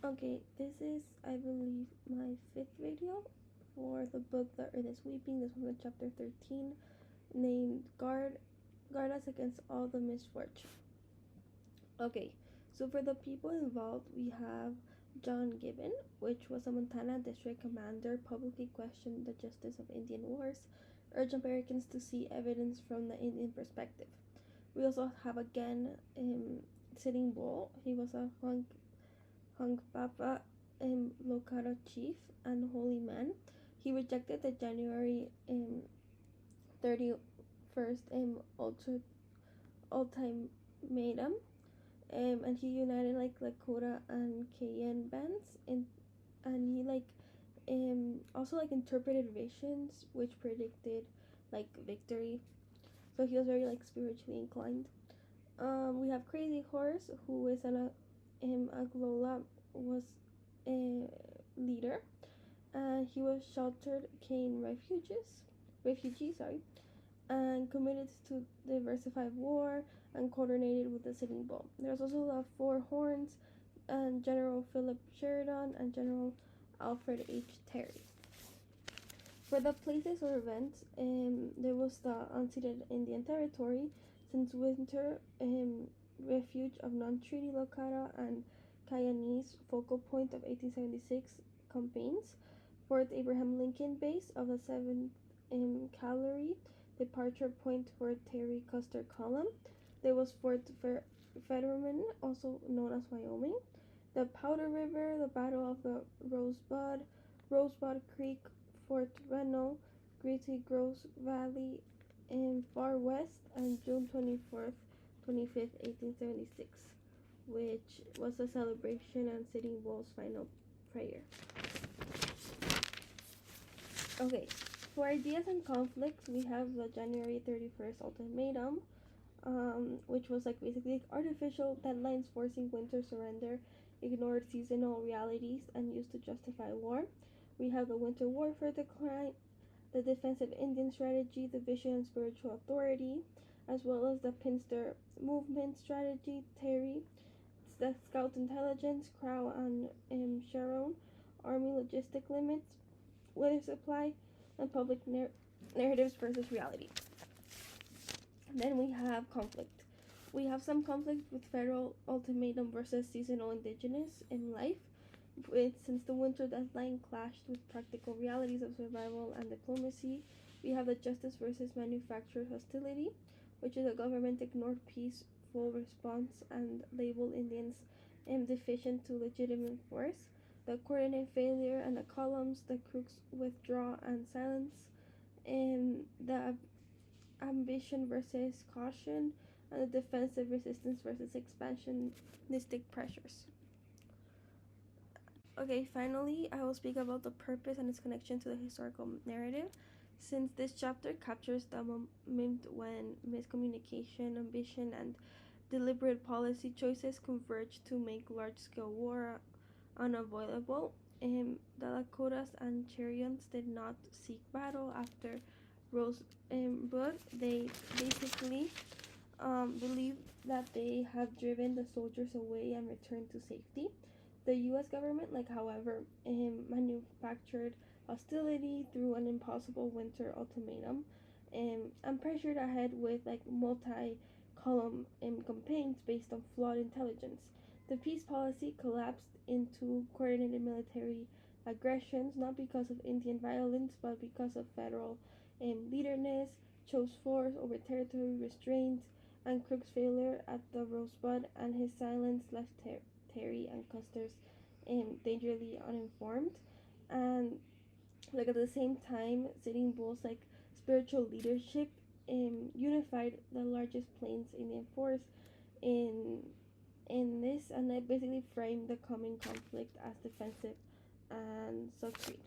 Okay, this is, I believe, my 5th video for the book The Earth is Weeping. This one's chapter 13, named Guard Us Against All the Misfortune. Okay, so for the people involved, we have John Gibbon, which was a Montana district commander, publicly questioned the justice of Indian wars, urged Americans to see evidence from the Indian perspective. We also have again Sitting Bull. He was a Hunkpapa Lokara chief and holy man. He rejected the January 31st ultimatum, and he united Lakota and Cheyenne bands, and he also interpreted visions which predicted victory. So he was very spiritually inclined. We have Crazy Horse, who is an Aglola was a leader. He was sheltered Cane refugee, and committed to diversified war and coordinated with the Sitting Bull. There's also the Four Horns and General Philip Sheridan and General Alfred H. Terry. For the places or events, there was the unceded Indian Territory, since winter refuge of non-treaty Lakota and Guyanese, focal point of 1876 campaigns. Fort Abraham Lincoln, base of the 7th Cavalry, departure point for Terry Custer Column. There was Fort Fetterman, also known as Wyoming. The Powder River, the Battle of the Rosebud Creek, Fort Reno, Greasy Groves Valley in Far West, and June 24th, 25th, 1876, which was a celebration and Sitting Bull's final prayer. Okay, for ideas and conflicts, we have the January 31st ultimatum, which was basically artificial deadlines forcing winter surrender, ignored seasonal realities, and used to justify war. We have the winter warfare decline, the defensive Indian strategy, the vision and spiritual authority, as well as the Pinster movement strategy, Terry, the scout intelligence, Crow and Sharon, army logistic limits, weather supply, and public narratives versus reality. Then we have conflict. We have some conflict with federal ultimatum versus seasonal indigenous in life, since the winter deadline clashed with practical realities of survival and diplomacy. We have the justice versus manufactured hostility, which is a government ignored peaceful response and labeled Indians deficient to legitimate force. The coordinate failure and the columns, the crooks withdraw and silence, and the ambition versus caution, and the defensive resistance versus expansionistic pressures. Okay, finally, I will speak about the purpose and its connection to the historical narrative, since this chapter captures the moment when miscommunication, ambition, and deliberate policy choices converge to make large-scale war unavoidable. The Lakotas and Cheyennes did not seek battle after Rosebud. They basically believed that they had driven the soldiers away and returned to safety. The U.S. government, however, manufactured hostility through an impossible winter ultimatum, and pressured ahead with multi-column campaigns based on flawed intelligence. The peace policy collapsed into coordinated military aggressions, not because of Indian violence, but because of federal leaderness, chose force over territory restraint, and Crook's failure at the Rosebud and his silence left Terry and Custer's dangerously uninformed. And at the same time, Sitting Bull's spiritual leadership unified the largest Plains Indian force in this, and it basically framed the coming conflict as defensive and succeed.